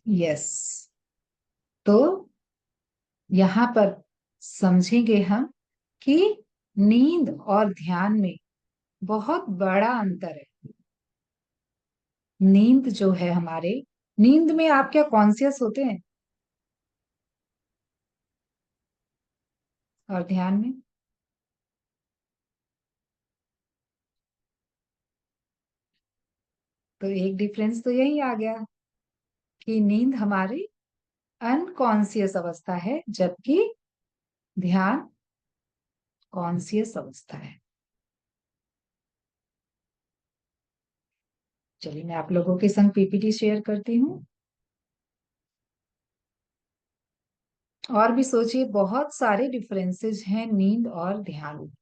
Yes. तो यहाँ पर समझेंगे हम कि नींद और ध्यान में बहुत बड़ा अंतर है। नींद जो है हमारे, नींद में आप क्या कॉन्शियस होते हैं? और ध्यान में? तो एक डिफरेंस तो यही आ गया कि नींद हमारी अनकॉन्शियस अवस्था है, जबकि ध्यान कॉन्शियस अवस्था है। चलिए मैं आप लोगों के संग पीपीटी शेयर करती हूँ। और भी सोचिए, बहुत सारे डिफरेंसेस हैं नींद और ध्यान में।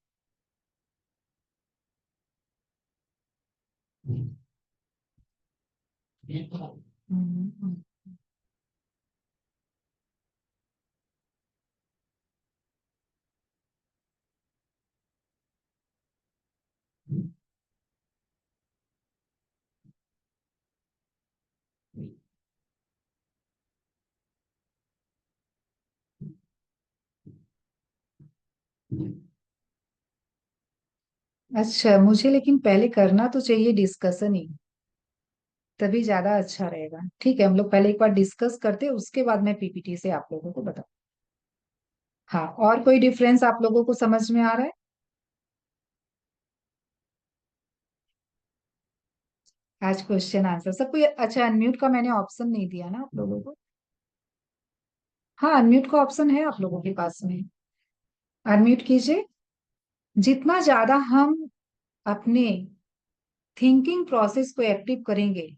हम्म। अच्छा, मुझे लेकिन पहले करना तो चाहिए डिस्कशन ही, तभी ज्यादा अच्छा रहेगा। ठीक है, हम लोग पहले एक बार डिस्कस करते हैं, उसके बाद मैं पीपीटी से आप लोगों को बताऊँ। हाँ, और कोई डिफरेंस आप लोगों को समझ में आ रहा है? आज क्वेश्चन आंसर सबको अच्छा, अनम्यूट का मैंने ऑप्शन नहीं दिया ना आप लोगों को। हाँ, अनम्यूट का ऑप्शन है आप लोगों के पास में। अनम्यूट कीजिए। जितना ज्यादा हम अपने थिंकिंग प्रोसेस को एक्टिव करेंगे,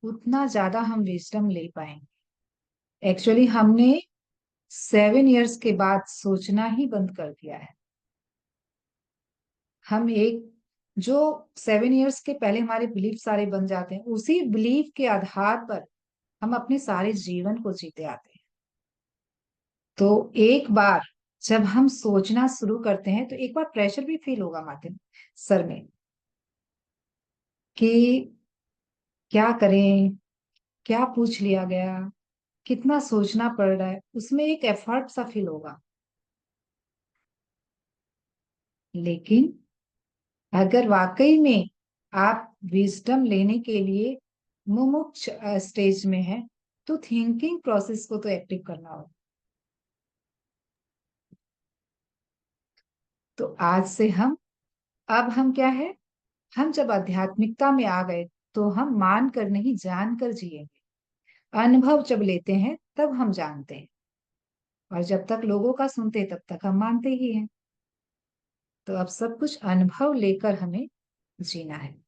उतना ज्यादा हम विजडम ले पाएंगे। एक्चुअली हमने 7 इयर्स के बाद सोचना ही बंद कर दिया है। हम एक जो 7 इयर्स के पहले हमारे बिलीफ सारे बन जाते हैं, उसी बिलीफ के आधार पर हम अपने सारे जीवन को जीते आते हैं। तो एक बार जब हम सोचना शुरू करते हैं, तो एक बार प्रेशर भी फील होगा माथे सर में कि क्या करें, क्या पूछ लिया गया, कितना सोचना पड़ रहा है, उसमें एक एफर्ट सा फील होगा। लेकिन अगर वाकई में आप विजडम लेने के लिए मुमुक्ष स्टेज में है, तो थिंकिंग प्रोसेस को तो एक्टिव करना होगा। तो आज से अब हम क्या है, हम जब आध्यात्मिकता में आ गए, तो हम मान कर नहीं, जान कर जिएंगे। अनुभव जब लेते हैं तब हम जानते हैं, और जब तक लोगों का सुनते हैं, तब तक हम मानते ही हैं। तो अब सब कुछ अनुभव लेकर हमें जीना है।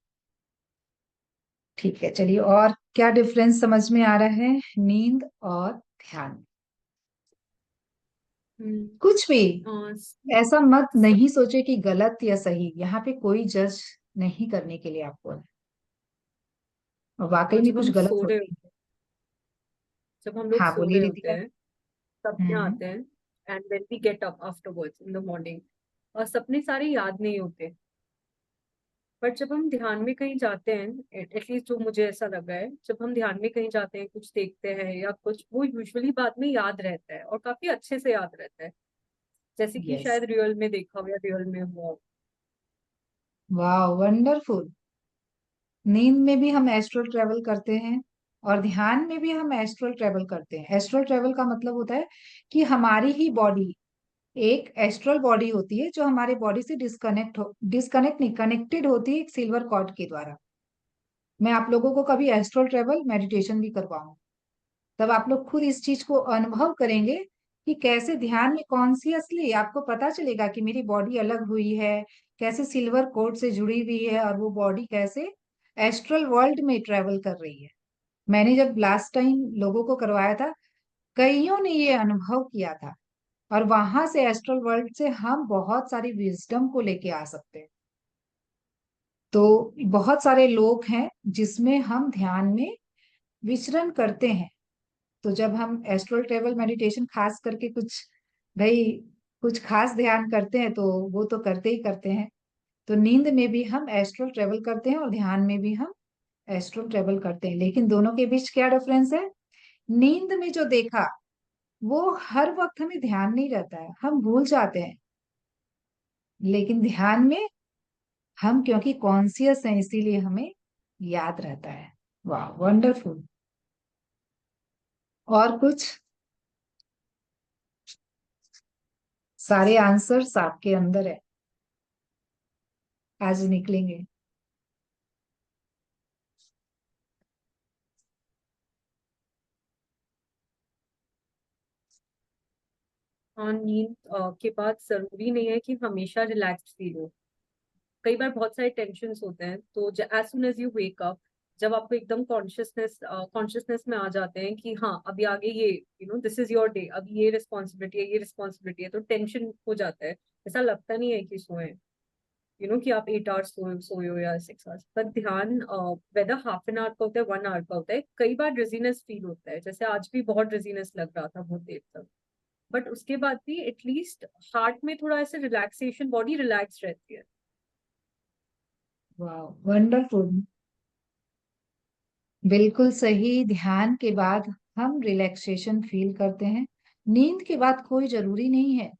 ठीक है, चलिए, और क्या डिफरेंस समझ में आ रहा है नींद और ध्यान? हम्म। कुछ भी sleep- ऐसा मत नहीं सोचे कि गलत या सही, यहाँ पे कोई जज नहीं करने के लिए आपको है। और वाकई में जब कुछ हम गलत सो रहे होती है। होते जब हम लोग हाँ, सो बोलिए रहे होते रितिका। हैं, सपने हम्म। आते हैं, and when we get up afterwards in the morning, और सपने सारे याद नहीं होते। बट जब हम ध्यान में कहीं जाते हैं, एटलीस्ट जो मुझे ऐसा लगा है, जब हम ध्यान में कहीं जाते हैं, कुछ देखते हैं या कुछ, वो यूजुअली बाद में याद रहता है और काफी अच्छे से याद रहता है, जैसे कि यस। शायद रियल में देखा हो या रियल में हुआ हो। वाह, वंडरफुल। नींद में भी हम एस्ट्रल ट्रेवल करते हैं, और ध्यान में भी हम एस्ट्रल ट्रेवल करते हैं। एस्ट्रल ट्रेवल का मतलब होता है कि हमारी ही बॉडी एक एस्ट्रल बॉडी होती है, जो हमारे बॉडी से डिस्कनेक्ट नहीं, कनेक्टेड होती है एक सिल्वर कॉर्ड के द्वारा। मैं आप लोगों को कभी एस्ट्रल ट्रेवल मेडिटेशन भी करवाऊंगा, तब आप लोग खुद इस चीज को अनुभव करेंगे कि कैसे ध्यान में कॉन्सियसली आपको पता चलेगा कि मेरी बॉडी अलग हुई है, कैसे सिल्वर कोड से जुड़ी हुई है, और वो बॉडी कैसे एस्ट्रल वर्ल्ड में ट्रेवल कर रही है। मैंने जब लास्ट टाइम लोगों को करवाया था, कईयों ने ये अनुभव किया था। और वहां से एस्ट्रल वर्ल्ड से हम बहुत सारी विजडम को लेके आ सकते हैं। तो बहुत सारे लोग हैं जिसमें हम ध्यान में विचरण करते हैं। तो जब हम एस्ट्रल ट्रेवल मेडिटेशन खास करके कुछ, भाई, कुछ खास ध्यान करते हैं, तो वो तो करते ही करते हैं। तो नींद में भी हम एस्ट्रल ट्रेवल करते हैं, और ध्यान में भी हम एस्ट्रल ट्रेवल करते हैं, लेकिन दोनों के बीच क्या डिफरेंस है? नींद में जो देखा वो हर वक्त हमें ध्यान नहीं रहता है, हम भूल जाते हैं। लेकिन ध्यान में हम क्योंकि कॉन्सियस हैं इसीलिए हमें याद रहता है। वाह, वंडरफुल। और कुछ? सारे आंसर्स आपके अंदर है, आज निकलेंगे। हाँ, नींद के बाद जरूरी नहीं है कि हमेशा रिलैक्स फील हो। कई बार बहुत सारे टेंशन्स होते हैं, तो as soon as you wake up, जब आपको एकदम कॉन्शियसनेस में आ जाते हैं कि हाँ अभी आगे ये, दिस इज योर डे, अभी ये रिस्पॉन्सिबिलिटी है, ये रिस्पॉन्सिबिलिटी है, तो टेंशन हो जाता है। ऐसा लगता नहीं है कि सोए, कि आप 8 आवर्स सोए हो या 6 आवर्स। पर ध्यान वेदर हाफ एन आवर का होता है, 1 आवर का होता है, कई बार ड्रिजीनेस फील होता है, जैसे आज भी बहुत ड्रिजीनेस लग रहा था बहुत देर तक। बट उसके बाद भी एटलीस्ट हार्ट में थोड़ा ऐसे रिलैक्सेशन, बॉडी रिलैक्स रहती है। वाह, वंडरफुल। बिल्कुल सही। ध्यान के बाद हम रिलैक्सेशन फील करते हैं। नींद के बाद कोई जरूरी नहीं है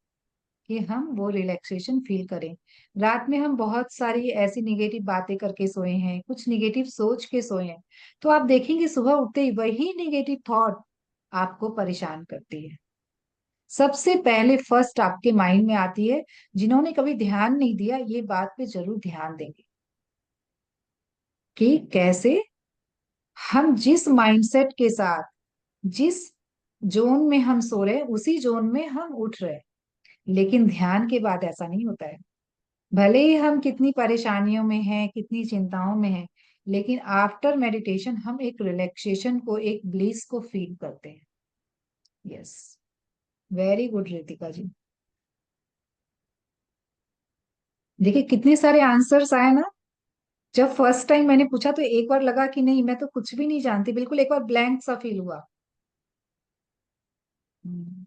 कि हम वो रिलैक्सेशन फील करें। रात में हम बहुत सारी ऐसी निगेटिव बातें करके सोए हैं, कुछ निगेटिव सोच के सोए हैं, तो आप देखेंगे सुबह उठते ही वही निगेटिव थॉट आपको परेशान करती है। सबसे पहले फर्स्ट आपके माइंड में आती है। जिन्होंने कभी ध्यान नहीं दिया ये बात पे जरूर ध्यान देंगे कि कैसे हम जिस माइंडसेट के साथ, जिस जोन में हम सो रहे हैं उसी जोन में हम उठ रहे हैं। लेकिन ध्यान के बाद ऐसा नहीं होता है। भले ही हम कितनी परेशानियों में हैं, कितनी चिंताओं में हैं, लेकिन आफ्टर मेडिटेशन हम एक रिलैक्सेशन को, एक ब्लिस को फील करते हैं। यस, वेरी गुड रितिका जी। देखिए कितने सारे आंसर्स आए ना। जब फर्स्ट टाइम मैंने पूछा तो एक बार लगा कि नहीं मैं तो कुछ भी नहीं जानती, बिल्कुल एक बार ब्लैंक सा फील हुआ। हम्म,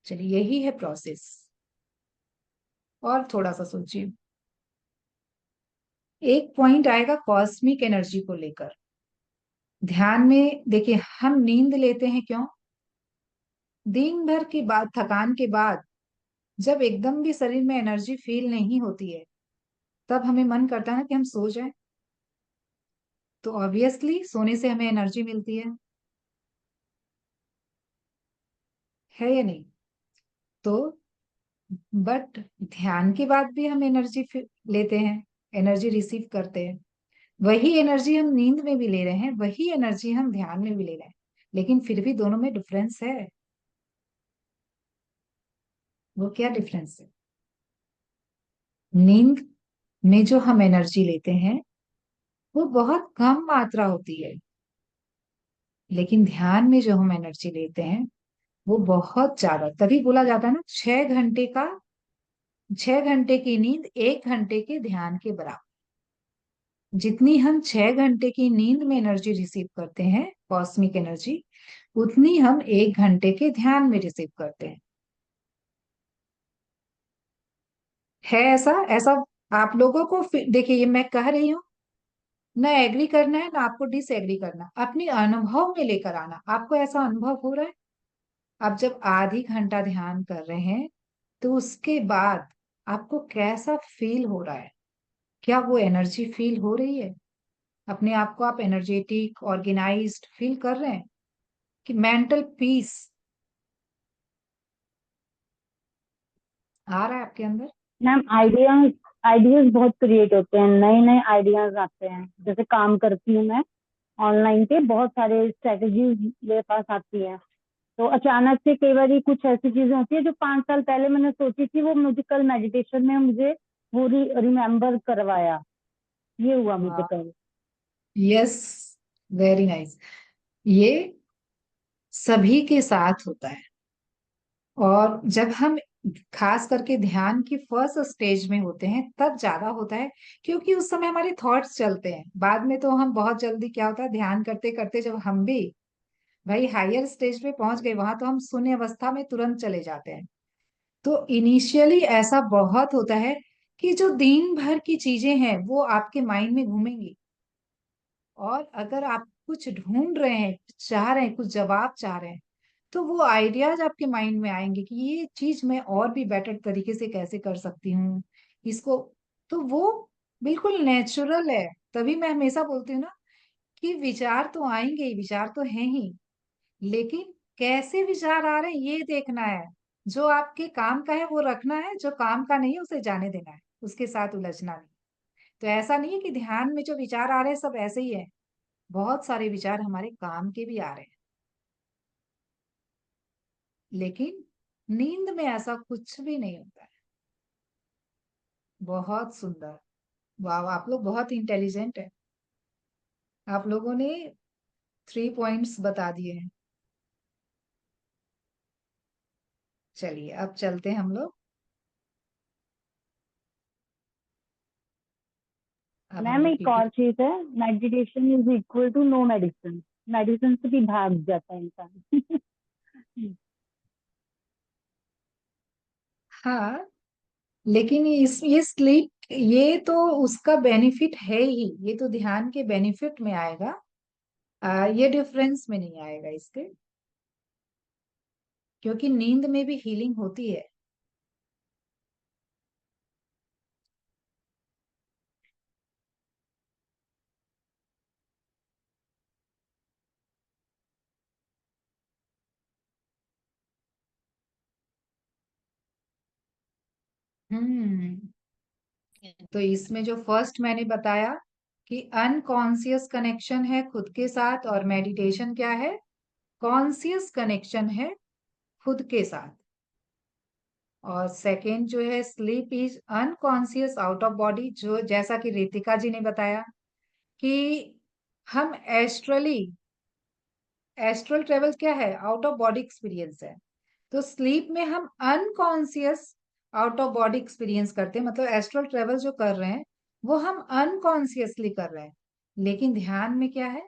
चलिए यही है प्रोसेस। और थोड़ा सा सोचिए। एक पॉइंट आएगा कॉस्मिक एनर्जी को लेकर। ध्यान में देखिए हम नींद लेते हैं क्यों? दिन भर की बाद, थकान के बाद जब एकदम भी शरीर में एनर्जी फील नहीं होती है, तब हमें मन करता है ना कि हम सो जाएं। तो ऑब्वियसली सोने से हमें एनर्जी मिलती है या नहीं? तो बट ध्यान के बाद भी हम एनर्जी लेते हैं, एनर्जी रिसीव करते हैं। वही एनर्जी हम नींद में भी ले रहे हैं, वही एनर्जी हम ध्यान में भी ले रहे हैं, लेकिन फिर भी दोनों में डिफरेंस है। वो क्या डिफरेंस है? नींद में जो हम एनर्जी लेते हैं वो बहुत कम मात्रा होती है, लेकिन ध्यान में जो हम एनर्जी लेते हैं वो बहुत ज्यादा। तभी बोला जाता है ना, 6 घंटे की नींद 1 घंटे के ध्यान के बराबर। जितनी हम 6 घंटे की नींद में एनर्जी रिसीव करते हैं, कॉस्मिक एनर्जी, उतनी हम 1 घंटे के ध्यान में रिसीव करते हैं। है ऐसा? ऐसा आप लोगों को देखिए, ये मैं कह रही हूँ, ना एग्री करना है ना आपको डिसएग्री करना, अपनी अनुभव में लेकर आना। आपको ऐसा अनुभव हो रहा है? आप जब आधी घंटा ध्यान कर रहे हैं तो उसके बाद आपको कैसा फील हो रहा है? क्या वो एनर्जी फील हो रही है? अपने आप को आप एनर्जेटिक, ऑर्गेनाइज्ड फील कर रहे हैं? कि मेंटल पीस आ रहा है आपके अंदर? मैम आइडियाज आइडियाज बहुत क्रिएट होते हैं, नए नए आइडियाज आते हैं। जैसे काम करती हूँ मैं ऑनलाइन पे, बहुत सारे स्ट्रेटजीज मेरे पास आती हैं। तो अचानक से कई बार कुछ ऐसी चीजें होती है जो 5 साल पहले मैंने सोची थी, वो मुझे कल मेडिटेशन में मुझे वो रिमेम्बर करवाया। ये हुआ मुझे वाह, कल। Yes, very nice. ये सभी के साथ होता है। और जब हम खास करके ध्यान की फर्स्ट स्टेज में होते हैं तब ज्यादा होता है, क्योंकि उस समय हमारे थॉट्स चलते हैं। बाद में तो हम बहुत जल्दी, क्या होता है, ध्यान करते करते जब हम भी भाई हायर स्टेज पे पहुंच गए, वहां तो हम शून्य अवस्था में तुरंत चले जाते हैं। तो इनिशियली ऐसा बहुत होता है कि जो दिन भर की चीजें हैं वो आपके माइंड में घूमेंगी। और अगर आप कुछ ढूंढ रहे हैं, कुछ चाह रहे हैं, कुछ जवाब चाह रहे हैं, तो वो आइडियाज आपके माइंड में आएंगे कि ये चीज मैं और भी बेटर तरीके से कैसे कर सकती हूँ इसको। तो वो बिल्कुल नेचुरल है। तभी मैं हमेशा बोलती हूँ ना कि विचार तो आएंगे ही, विचार तो हैं ही, लेकिन कैसे विचार आ रहे हैं ये देखना है। जो आपके काम का है वो रखना है, जो काम का नहीं है उसे जाने देना है, उसके साथ उलझना नहीं। तो ऐसा नहीं है कि ध्यान में जो विचार आ रहे हैं सब ऐसे ही है, बहुत सारे विचार हमारे काम के भी आ रहे हैं। लेकिन नींद में ऐसा कुछ भी नहीं होता है। बहुत सुंदर। वाह, आप लोग बहुत इंटेलिजेंट है। आप लोगों ने 3 पॉइंट्स बता दिए हैं। चलिए अब चलते हैं हम लोग। अब हम मैम लोग एक पीपी। और चीज है, meditation is equal to no medicine. Medicine से भी भाग जाता है इंसान। हाँ, लेकिन ये स्लीप ये तो उसका बेनिफिट है ही, ये तो ध्यान के बेनिफिट में आएगा। ये डिफरेंस में नहीं आएगा इसके, क्योंकि नींद में भी हीलिंग होती है। हम्म। तो इसमें जो फर्स्ट मैंने बताया कि अनकॉन्शियस कनेक्शन है खुद के साथ, और मेडिटेशन क्या है, कॉन्शियस कनेक्शन है खुद के साथ। और सेकंड जो है sleep is unconscious out of body, जो जैसा कि रितिका जी ने बताया कि हम एस्ट्रली, एस्ट्रल ट्रेवल क्या है, आउट ऑफ बॉडी एक्सपीरियंस है। तो स्लीप में हम unconscious out of body experience करते हैं, मतलब एस्ट्रल ट्रेवल जो कर रहे हैं वो हम अनकॉन्शियसली कर रहे हैं। लेकिन ध्यान में क्या है,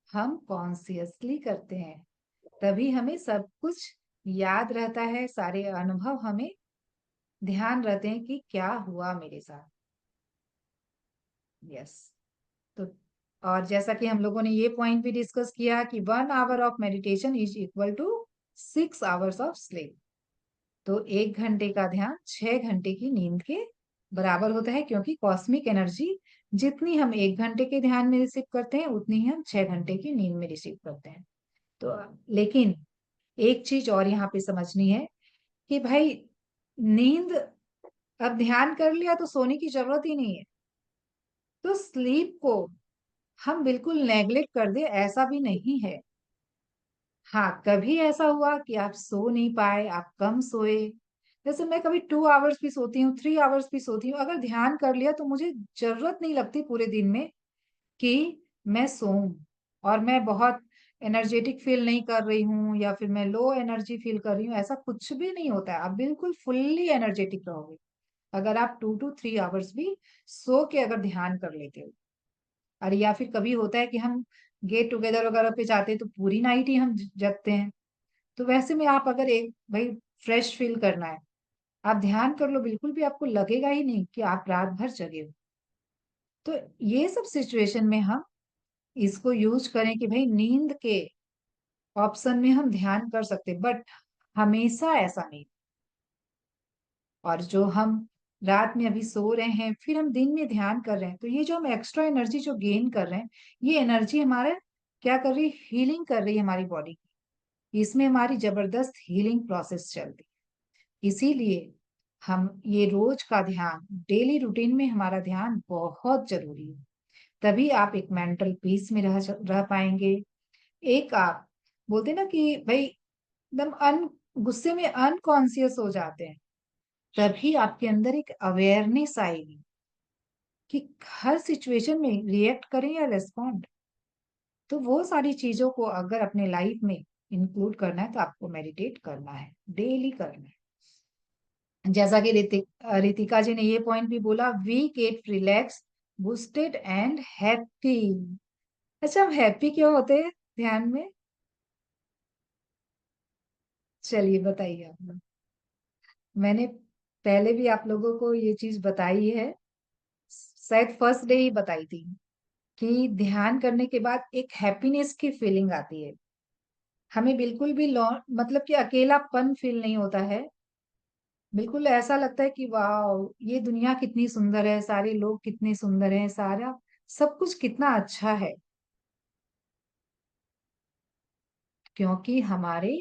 हम कॉन्शियसली करते हैं। तभी हमें सब कुछ याद रहता है, सारे अनुभव हमें ध्यान रहते हैं कि क्या हुआ मेरे साथ। यस। तो और जैसा कि हम लोगों ने ये पॉइंट भी डिस्कस किया कि 1 hour of meditation is equal to 6 hours of sleep. तो 1 घंटे का ध्यान 6 घंटे की नींद के बराबर होता है, क्योंकि कॉस्मिक एनर्जी जितनी हम 1 घंटे के ध्यान में रिसीव करते हैं उतनी ही हम 6 घंटे की नींद में रिसीव करते हैं। तो लेकिन एक चीज और यहाँ पे समझनी है कि भाई नींद, अब ध्यान कर लिया तो सोने की जरूरत ही नहीं है। तो स्लीप को हम बिल्कुल नेग्लेक्ट कर दे ऐसा भी नहीं है। हाँ, कभी ऐसा हुआ कि आप सो नहीं पाए, आप कम सोए, जैसे मैं कभी 2 आवर्स भी सोती हूँ, 3 आवर्स भी सोती हूँ, अगर ध्यान कर लिया तो मुझे जरूरत नहीं लगती पूरे दिन में कि मैं सोऊं, और मैं बहुत एनर्जेटिक फील नहीं कर रही हूँ या फिर मैं लो एनर्जी फील कर रही हूँ, ऐसा कुछ भी नहीं होता है। आप बिल्कुल फुल्ली एनर्जेटिक रहोगे अगर आप 2 to 3 आवर्स भी सो के अगर ध्यान कर लेते हो। और या फिर कभी होता है कि हम गेट टुगेदर वगैरह पे जाते हैं तो पूरी नाइट ही हम जगते हैं। तो वैसे में आप अगर एक भाई फ्रेश फील करना है, आप ध्यान कर लो, बिल्कुल भी आपको लगेगा ही नहीं कि आप रात भर जगे हो। तो ये सब सिचुएशन में हम इसको यूज करें कि भाई नींद के ऑप्शन में हम ध्यान कर सकते, बट हमेशा ऐसा नहीं। और जो हम रात में अभी सो रहे हैं फिर हम दिन में ध्यान कर रहे हैं, तो ये जो हम एक्स्ट्रा एनर्जी जो गेन कर रहे हैं, ये एनर्जी हमारा क्या कर रही है, हीलिंग कर रही है हमारी बॉडी की। इसमें हमारी जबरदस्त हीलिंग प्रोसेस चल रही है। इसीलिए हम ये रोज का ध्यान, डेली रूटीन में हमारा ध्यान बहुत जरूरी है। तभी आप एक मेंटल पीस में रह पाएंगे। एक आप बोलते ना कि भाई एकदम अन गुस्से में अनकॉन्शियस हो जाते हैं, तभी आपके अंदर एक अवेयरनेस आएगी कि हर सिचुएशन में रिएक्ट करें या रेस्पॉन्ड। तो वो सारी चीजों को अगर अपने लाइफ में इंक्लूड करना है तो आपको मेडिटेट करना है, डेली करना है। जैसा कि रितिका जी ने ये पॉइंट भी बोला, we get relax, boosted and happy. अच्छा, हम हैप्पी क्यों होते हैं ध्यान में? चलिए बताइए आप लोग। मैंने पहले भी आप लोगों को ये चीज बताई है, शायद फर्स्ट डे ही बताई थी। कि ध्यान करने के बाद एक हैप्पीनेस की फीलिंग आती है। हमें बिल्कुल भी मतलब कि अकेलापन फील नहीं होता है। बिल्कुल ऐसा लगता है कि वाह, ये दुनिया कितनी सुंदर है, सारे लोग कितने सुंदर हैं, सारा सब कुछ कितना अच्छा है। क्योंकि हमारे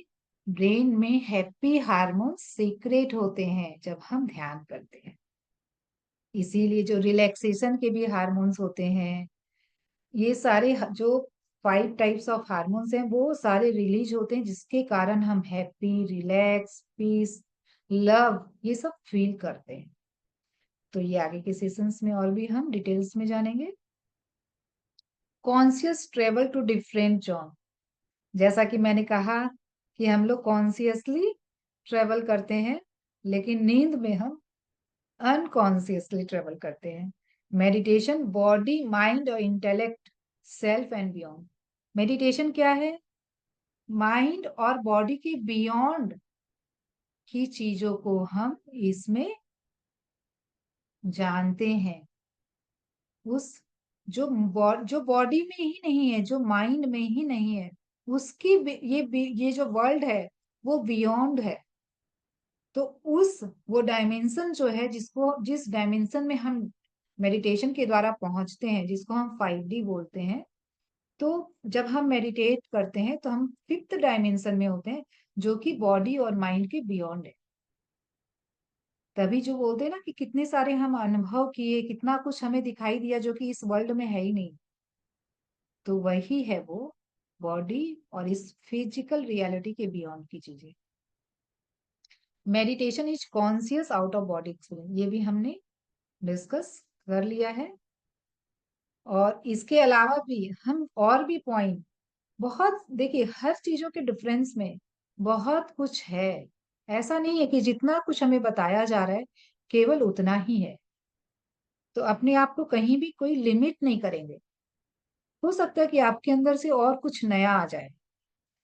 ब्रेन में हैप्पी हार्मोन सीक्रेट होते हैं जब हम ध्यान करते हैं। इसीलिए जो रिलैक्सेशन के भी हार्मोन्स होते हैं, ये सारे जो 5 टाइप्स ऑफ हार्मोन्स हैं, वो सारे रिलीज होते हैं, जिसके कारण हम हैप्पी, रिलैक्स, पीस, लव, ये सब फील करते हैं। तो ये आगे के सेशंस में और भी हम डिटेल्स में जानेंगे। Conscious travel to different zone. जैसा कि मैंने कहा कि हम लोग कॉन्शियसली ट्रेवल करते हैं, लेकिन नींद में हम अनकॉन्शियसली ट्रेवल करते हैं। मेडिटेशन बॉडी, माइंड और intellect, self and beyond. Meditation क्या है? माइंड और बॉडी के बियॉन्ड की चीजों को हम इसमें जानते हैं। उस जो बॉडी में ही नहीं है, जो माइंड में ही नहीं है, उसकी ये जो वर्ल्ड है वो बियॉन्ड है। तो उस वो डायमेंशन जो है, जिस डायमेंशन में हम मेडिटेशन के द्वारा पहुंचते हैं, जिसको हम 5D बोलते हैं। तो जब हम मेडिटेट करते हैं तो हम 5th डायमेंशन में होते हैं, जो कि बॉडी और माइंड के बियॉन्ड है। तभी जो बोलते हैं ना कि कितने सारे हम अनुभव किए, कितना कुछ हमें दिखाई दिया जो कि इस वर्ल्ड में है ही नहीं। तो वही है वो बॉडी और इस फिजिकल रियलिटी के बियॉन्ड की चीजें। Meditation is conscious out of body experience, ये भी हमने डिस्कस कर लिया है। और इसके अलावा भी हम और भी पॉइंट, बहुत देखिए, हर चीजों के डिफरेंस में बहुत कुछ है। ऐसा नहीं है कि जितना कुछ हमें बताया जा रहा है केवल उतना ही है। तो अपने आप को कहीं भी कोई लिमिट नहीं करेंगे। हो सकता है कि आपके अंदर से और कुछ नया आ जाए।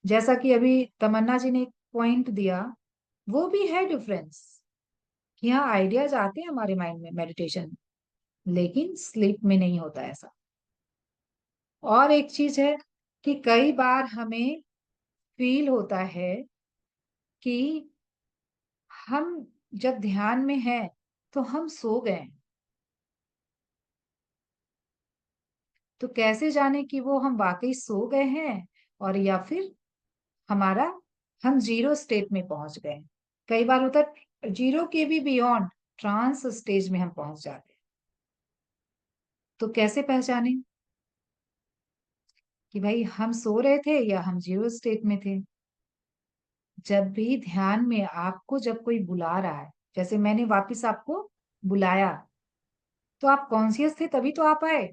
जैसा कि अभी तमन्ना जी ने एक पॉइंट दिया, वो भी है डिफरेंस, कि हाँ, आइडियाज आते हैं हमारे माइंड में मेडिटेशन, लेकिन स्लीप में नहीं होता ऐसा। और एक चीज है कि कई बार हमें फील होता है कि हम जब ध्यान में हैं तो हम सो गए। तो कैसे जाने कि वो हम वाकई सो गए हैं, और या फिर हमारा हम जीरो स्टेट में पहुंच गए। कई बार होता है जीरो के भी बियॉन्ड, ट्रांस स्टेज में हम पहुंच जाते हैं। तो कैसे पहचाने कि भाई हम सो रहे थे या हम जीरो स्टेट में थे? जब भी ध्यान में आपको जब कोई बुला रहा है, जैसे मैंने वापस आपको बुलाया, तो आप कॉन्शियस थे तभी तो आप आए।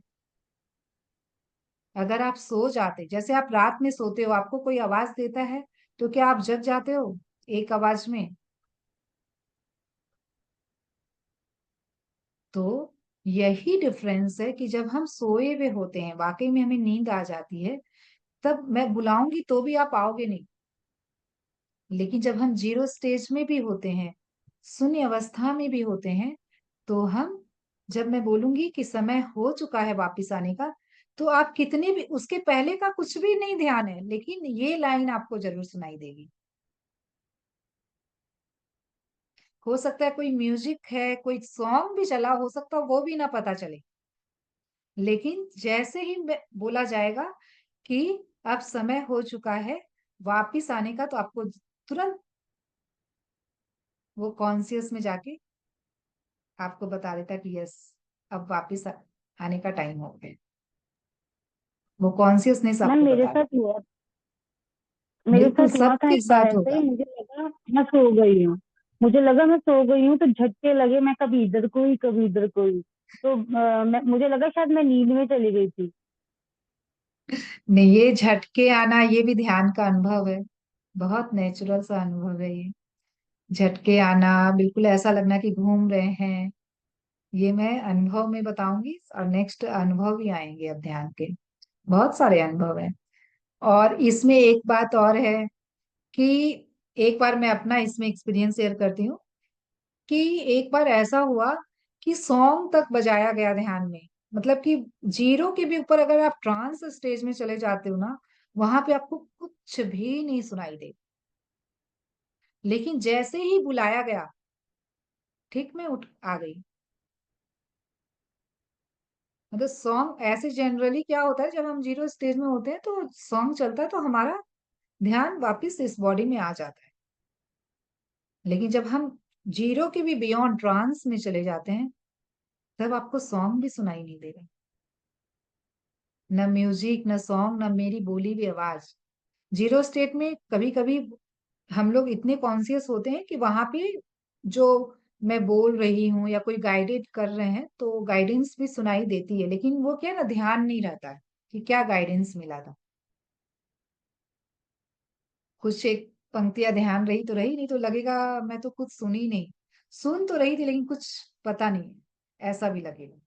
अगर आप सो जाते, जैसे आप रात में सोते हो, आपको कोई आवाज देता है, तो क्या आप जग जाते हो एक आवाज में? तो यही डिफरेंस है कि जब हम सोए हुए होते हैं, वाकई में हमें नींद आ जाती है, तब मैं बुलाऊंगी तो भी आप आओगे नहीं। लेकिन जब हम जीरो स्टेज में भी होते हैं, शून्य अवस्था में भी होते हैं, तो हम, जब मैं बोलूंगी कि समय हो चुका है वापिस आने का, तो आप कितने भी, उसके पहले का कुछ भी नहीं ध्यान है, लेकिन ये लाइन आपको जरूर सुनाई देगी। हो सकता है कोई म्यूजिक है, कोई सॉन्ग भी चला, हो सकता है वो भी ना पता चले। लेकिन जैसे ही बोला जाएगा कि अब समय हो चुका है वापिस आने का, तो आपको तुरंत वो कॉन्शियस में जाके आपको बता देता कि यस, अब वापिस आने का टाइम हो गया। वो कॉन्शियसनेस मैम आपको मेरे बता साथ देती हुआ है। मेरे बिल्कुल साथ हुआ था सबके एक बार साथ ऐसे होगा। ही। मुझे लगा मैं सो गई हूँ। तो झटके लगे, मैं कभी इधर को ही कभी इधर को ही। तो मुझे लगा शायद मैं नींद में चली गई थी। नहीं, ये झटके आना ये भी ध्यान का अनुभव है। बहुत नेचुरल सा अनुभव है ये। झटके आना, बिल्कुल ऐसा लगना कि घूम रहे हैं, ये मैं अनुभव में बताऊंगी, और नेक्स्ट अनुभव भी आएंगे अब ध्यान के। बहुत सारे अनुभव हैं। और इसमें एक बात और है कि एक बार मैं अपना इसमें एक्सपीरियंस शेयर करती हूँ, कि एक बार ऐसा हुआ कि सॉन्ग तक बजाया गया ध्यान में, मतलब कि जीरो के भी ऊपर अगर आप ट्रांस स्टेज में चले जाते हो ना, वहां पे आपको कुछ भी नहीं सुनाई दे। लेकिन जैसे ही बुलाया गया, ठीक, मैं उठ आ गई। मतलब सॉन्ग ऐसे जनरली क्या होता है, जब हम जीरो स्टेज में होते हैं तो सॉन्ग चलता है तो हमारा ध्यान वापस इस बॉडी में आ जाता है। लेकिन जब हम जीरो के भी बियॉन्ड ट्रांस में चले जाते हैं, तब आपको सॉन्ग भी सुनाई नहीं देगा। न म्यूजिक, न सॉन्ग, न मेरी बोली भी आवाज। जीरो स्टेट में कभी कभी हम लोग इतने कॉन्शियस होते हैं कि वहां पे जो मैं बोल रही हूँ या कोई गाइडेड कर रहे हैं तो गाइडेंस भी सुनाई देती है, लेकिन वो क्या है ना, ध्यान नहीं रहता है कि क्या गाइडेंस मिला था। कुछ एक पंक्तियां ध्यान रही तो रही, नहीं तो लगेगा मैं तो कुछ सुनी नहीं। सुन तो रही थी लेकिन कुछ पता नहीं, ऐसा भी लगेगा।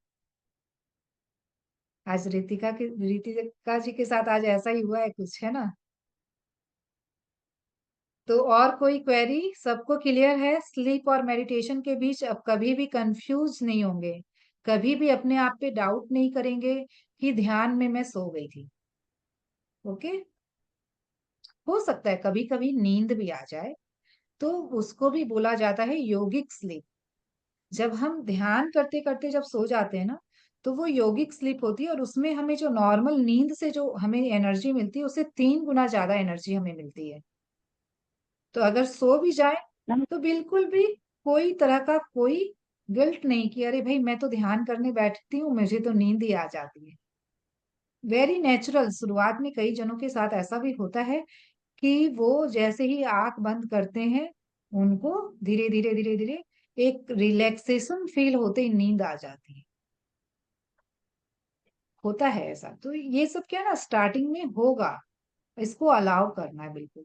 आज रितिका जी के साथ आज ऐसा ही हुआ है कुछ, है ना। तो और कोई क्वेरी? सबको क्लियर है? स्लीप और मेडिटेशन के बीच अब कभी भी कंफ्यूज नहीं होंगे, कभी भी अपने आप पे डाउट नहीं करेंगे कि ध्यान में मैं सो गई थी। ओके। हो सकता है कभी कभी नींद भी आ जाए, तो उसको भी बोला जाता है योगिक स्लीप। जब हम ध्यान करते करते जब सो जाते हैं ना, तो वो योगिक स्लीप होती है, और उसमें हमें जो नॉर्मल नींद से जो हमें एनर्जी मिलती है उससे 3 गुना ज्यादा एनर्जी हमें मिलती है। तो अगर सो भी जाए मैम तो बिल्कुल भी कोई तरह का कोई गिल्ट नहीं कि अरे भाई मैं तो ध्यान करने बैठती हूँ, मुझे तो नींद ही आ जाती है। Very natural. शुरुआत में कई जनों के साथ ऐसा भी होता है कि वो जैसे ही आंख बंद करते हैं, उनको धीरे धीरे धीरे धीरे एक रिलैक्सेशन फील होते ही नींद आ जाती है। होता है ऐसा। तो ये सब क्या ना, स्टार्टिंग में होगा, इसको अलाउ करना है बिल्कुल,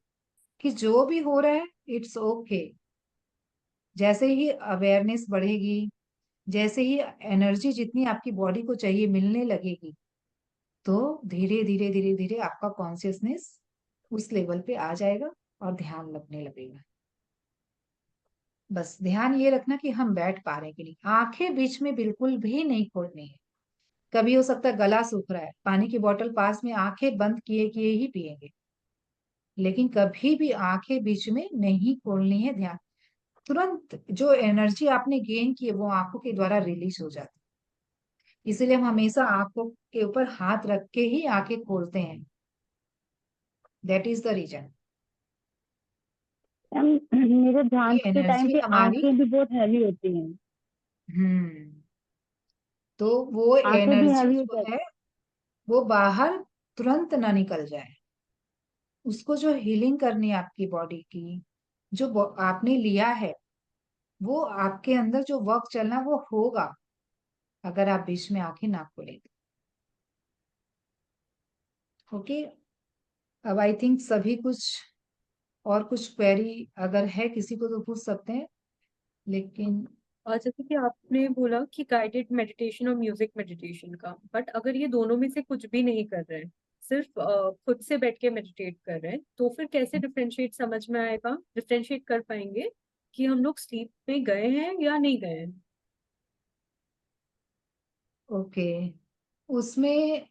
कि जो भी हो रहा है इट्स ओके। जैसे ही अवेयरनेस बढ़ेगी, जैसे ही एनर्जी जितनी आपकी बॉडी को चाहिए मिलने लगेगी, तो धीरे धीरे धीरे धीरे आपका कॉन्शियसनेस उस लेवल पे आ जाएगा और ध्यान लगने लगेगा। बस ध्यान ये रखना कि हम बैठ पा रहे हैं कि नहीं। आंखें बीच में बिल्कुल भी नहीं खोलनी है। कभी हो सकता है गला सूख रहा है, पानी की बोतल पास में, आंखें बंद किए किए ही पिएंगे, लेकिन कभी भी आंखें बीच में नहीं खोलनी है। ध्यान, तुरंत जो एनर्जी आपने गेन की है वो आंखों के द्वारा रिलीज हो जाती है। इसीलिए हम हमेशा आंखों के ऊपर हाथ रख के ही आंखें खोलते हैं। That is the reason. Ma'am मेरे ध्यान ये के टाइम एनर्जी पे हमारी, आंखें भी बहुत हैवी होती हैं। हम्म, तो वो आंखें भी एनर्जी हैवी हो जो जाती है वो बाहर तुरंत ना निकल जाए। उसको जो हीलिंग करनी है आपकी बॉडी की, जो आपने लिया है, वो आपके अंदर जो वर्क चलना है, वो होगा अगर आप बीच में आंखें ना खोलें। ओके। अब आई थिंक सभी कुछ, और कुछ क्वेरी अगर है किसी को तो पूछ सकते हैं, लेकिन और जैसे कि आपने बोला कि गाइडेड मेडिटेशन और म्यूजिक मेडिटेशन का, बट अगर ये दोनों में से कुछ भी नहीं कर रहे हैं, सिर्फ खुद से बैठ के मेडिटेट कर रहे हैं, तो फिर कैसे डिफरेंशिएट समझ में आएगा, डिफरेंशिएट कर पाएंगे कि हम लोग स्लीप में गए हैं या नहीं गए हैं? ओके, उसमें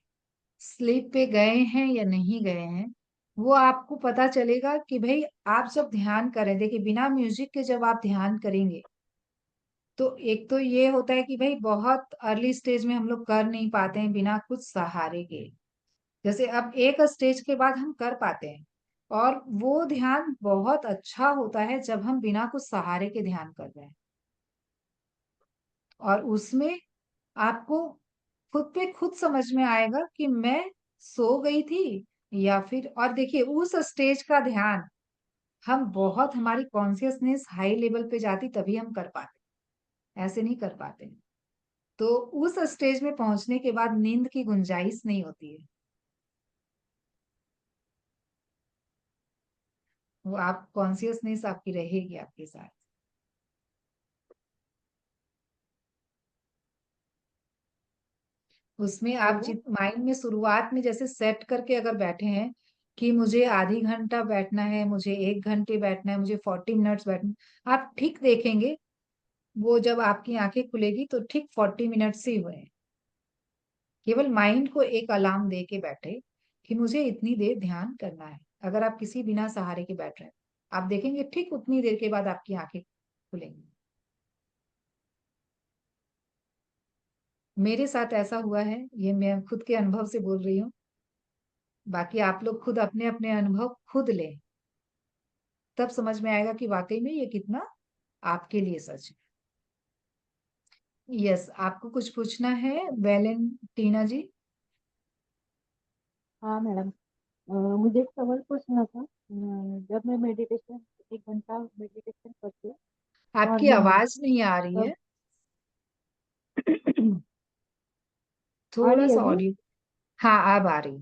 स्लीप पे गए हैं या नहीं गए हैं, वो आपको पता चलेगा कि भाई आप जब ध्यान करें, देखिए बिना म्यूजिक के जब आप ध्यान करेंगे, तो एक तो ये होता है कि भाई बहुत अर्ली स्टेज में हम लोग कर नहीं पाते हैं बिना कुछ सहारे के। जैसे अब एक स्टेज के बाद हम कर पाते हैं, और वो ध्यान बहुत अच्छा होता है जब हम बिना कुछ सहारे के ध्यान कर रहे हैं। और उसमें आपको खुद पे खुद समझ में आएगा कि मैं सो गई थी या फिर, और देखिए उस स्टेज का ध्यान हम बहुत, हमारी कॉन्शियसनेस हाई लेवल पे जाती तभी हम कर पाते, ऐसे नहीं कर पाते। तो उस स्टेज में पहुंचने के बाद नींद की गुंजाइश नहीं होती है। वो आप कॉन्शियसनेस आपकी रहेगी आपके साथ। उसमें आप तो जित माइंड में शुरुआत में जैसे सेट करके अगर बैठे हैं कि मुझे आधी घंटा बैठना है, मुझे 1 घंटे बैठना है, मुझे 40 मिनट्स बैठना है, आप ठीक देखेंगे वो जब आपकी आंखें खुलेगी तो ठीक 40 मिनट्स ही हुए हैं। केवल माइंड को एक अलार्म दे के बैठे कि मुझे इतनी देर ध्यान करना है। अगर आप किसी बिना सहारे के बैठ रहे हैं, आप देखेंगे ठीक उतनी देर के बाद आपकी आंखें खुलेंगी। मेरे साथ ऐसा हुआ है, ये मैं खुद के अनुभव से बोल रही हूँ। बाकी आप लोग खुद अपने अपने अनुभव खुद लें, तब समझ में आएगा कि वाकई में ये कितना आपके लिए सच है। यस, आपको कुछ पूछना है वैलेंटीना जी? हाँ मैडम, मुझे एक सवाल पूछना था। जब मैं मेडिटेशन 1 घंटा मेडिटेशन करती हूँ आपकी मॉर्निंग में, आवाज नहीं आ रही है, तब आ थोड़ा रही है सा अभी? ऑडियो। हाँ, अब आ रही।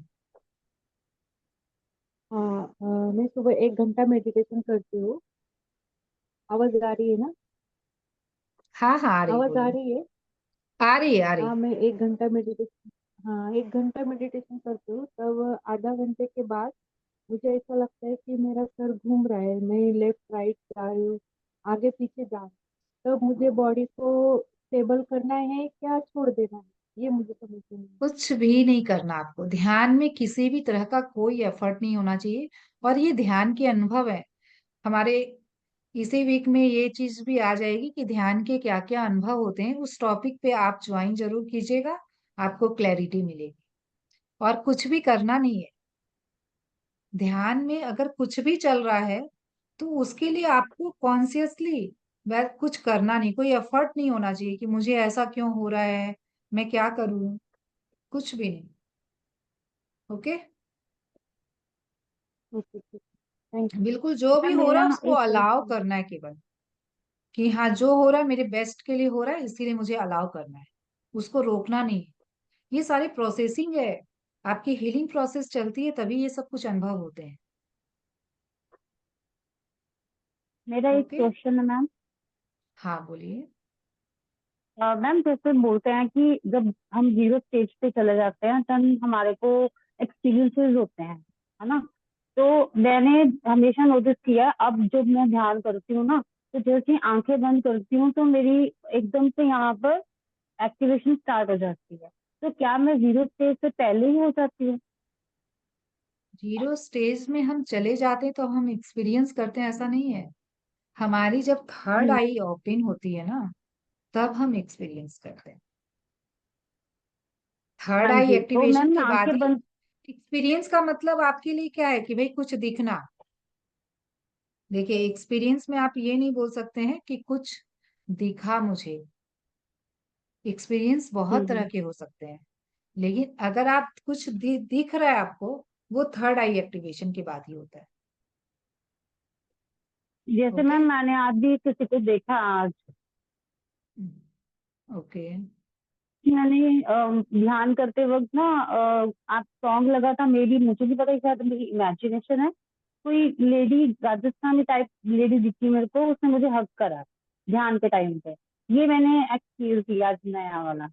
हाँ, मैं सुबह 1 घंटा मेडिटेशन करती हूँ। आवाज आ रही है ना? हाँ हाँ, आ रही, आवाज आ बोलिए। रही है? आ रही है, आ रही। हाँ, मैं 1 घंटा मेडिटेशन, हाँ 1 घंटा मेडिटेशन करती हूँ, तब आधा घंटे के बाद मुझे ऐसा लगता है कि मेरा सर घूम रहा है, मैं लेफ्ट राइट जा रही हूँ, आगे पीछे जा रही हूँ। तब मुझे बॉडी को स्टेबल करना है क्या छोड़ देना है, ये मुझे समझ में नहीं कुछ भी नहीं करना आपको, ध्यान में किसी भी तरह का कोई एफर्ट नहीं होना चाहिए। और ये ध्यान के अनुभव है हमारे। इसी वीक में ये चीज भी आ जाएगी कि ध्यान के क्या क्या अनुभव होते हैं। उस टॉपिक पे आप ज्वाइन जरूर कीजिएगा, आपको क्लैरिटी मिलेगी। और कुछ भी करना नहीं है ध्यान में। अगर कुछ भी चल रहा है तो उसके लिए आपको कॉन्शियसली वह कुछ करना नहीं, कोई एफर्ट नहीं होना चाहिए कि मुझे ऐसा क्यों हो रहा है, मैं क्या करूं। कुछ भी नहीं। ओके। है। ओके ठीक है, थैंक यू। बिल्कुल, जो भी मैम हो रहा मेरा है उसको एक अलाउ क्वेश्चन, करना है केवल, कि हाँ जो हो रहा है मेरे बेस्ट के लिए हो रहा है, इसीलिए मुझे अलाउ करना है। उसको रोकना नहीं है। ये सारी प्रोसेसिंग है, आपकी हीलिंग प्रोसेस चलती है तभी ये सब कुछ अनुभव होते हैं। मेरा एक ओके। क्वेश्चन है मैम। हाँ, बोलिए। मैम जैसे बोलते हैं कि जब हम जीरो स्टेज पे चले जाते हैं तब हमारे को एक्सपीरियंसेस होते हैं, है ना? तो मैंने हमेशा नोटिस किया, अब जब मैं ध्यान करती हूँ ना, तो जैसे ही आंखें बंद करती हूँ तो मेरी एकदम से यहाँ पर एक्टिवेशन स्टार्ट हो जाती है। तो क्या मैं जीरो स्टेज से पहले ही हो जाती हूँ? जीरो स्टेज में हम चले जाते हैं तो हम एक्सपीरियंस करते हैं, ऐसा नहीं है। हमारी जब थर्ड हम्म। आई ओपन होती है ना, तब हम एक्सपीरियंस करते हैं। थर्ड हाँ आई जी, तो एक्टिवेशन मैम के बाद आंखें ही बंद। एक्सपीरियंस का मतलब आपके लिए क्या है कि भाई कुछ दिखना। देखिए, एक्सपीरियंस में आप ये नहीं बोल सकते हैं कि कुछ दिखा मुझे। एक्सपीरियंस बहुत तरह हम्म। के हो सकते हैं, लेकिन अगर आप कुछ दिख रहा है आपको, वो थर्ड आई एक्टिवेशन के बाद ही होता है। जैसे ओके। मैम मैंने आज भी किसी को देखा आज, ओके। मैंने ध्यान करते वक्त ना, आप सॉन्ग लगा था, मे बी मुझे नहीं पता, शायद मेरी इमेजिनेशन है, कोई लेडी राजस्थानी टाइप लेडी दिखी मेरे को, उसने मुझे हक करा ध्यान के टाइम पे। ये मैंने एक्सपीरियंस किया आज नया वाला।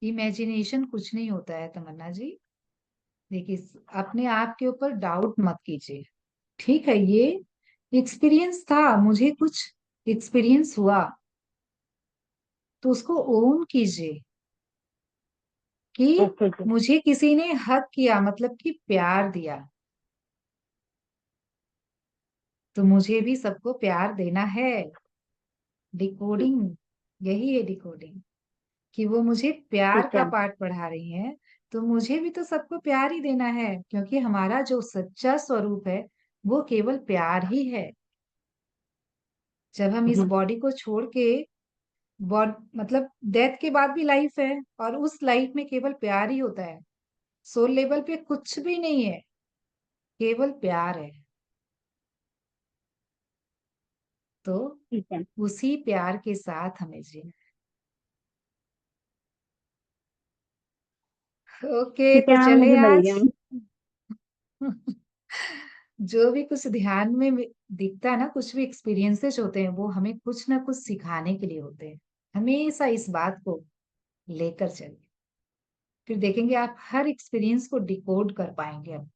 इमेजिनेशन कुछ नहीं होता है तमन्ना जी। देखिए, अपने आप के ऊपर डाउट मत कीजिए। ठीक है, ये एक्सपीरियंस था, मुझे कुछ एक्सपीरियंस हुआ, तो उसको ओन कीजिए कि ओके जी। मुझे किसी ने हक किया, मतलब कि प्यार दिया, तो मुझे भी सबको प्यार देना है। डिकोडिंग, यही है डिकोडिंग, कि वो मुझे प्यार ठीक का है। पाठ पढ़ा रही हैं। तो मुझे भी तो सबको प्यार ही देना है, क्योंकि हमारा जो सच्चा स्वरूप है वो केवल प्यार ही है। जब हम इस हम्म। बॉडी को छोड़ के, बॉड मतलब डेथ के बाद भी लाइफ है, और उस लाइफ में केवल प्यार ही होता है। सोल लेवल पे कुछ भी नहीं है, केवल प्यार है। तो ठीक है। उसी प्यार के साथ हमें जीना है। ओके, ठीक है तो मैम, चले मुझे मिल आज। गया। जो भी कुछ ध्यान में दिखता है ना, कुछ भी एक्सपीरियंसेस होते हैं, वो हमें कुछ ना कुछ सिखाने के लिए होते हैं। हमेशा इस बात को लेकर चलिए, फिर देखेंगे आप हर एक्सपीरियंस को डिकोड कर पाएंगे। अब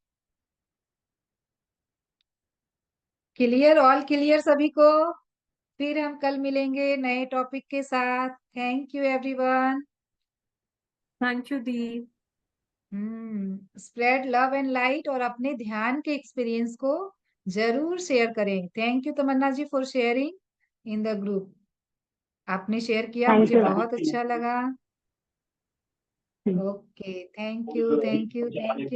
क्लियर, ऑल क्लियर सभी को? फिर हम कल मिलेंगे नए टॉपिक के साथ। Thank you everyone. Thank you दी। स्प्रेड लव एंड लाइट और अपने ध्यान के एक्सपीरियंस को जरूर शेयर करें। Thank you Tamanna ji for sharing in the group. आपने शेयर किया, थैंक मुझे यू। बहुत अच्छा लगा। Okay, thank you, thank you, thank you.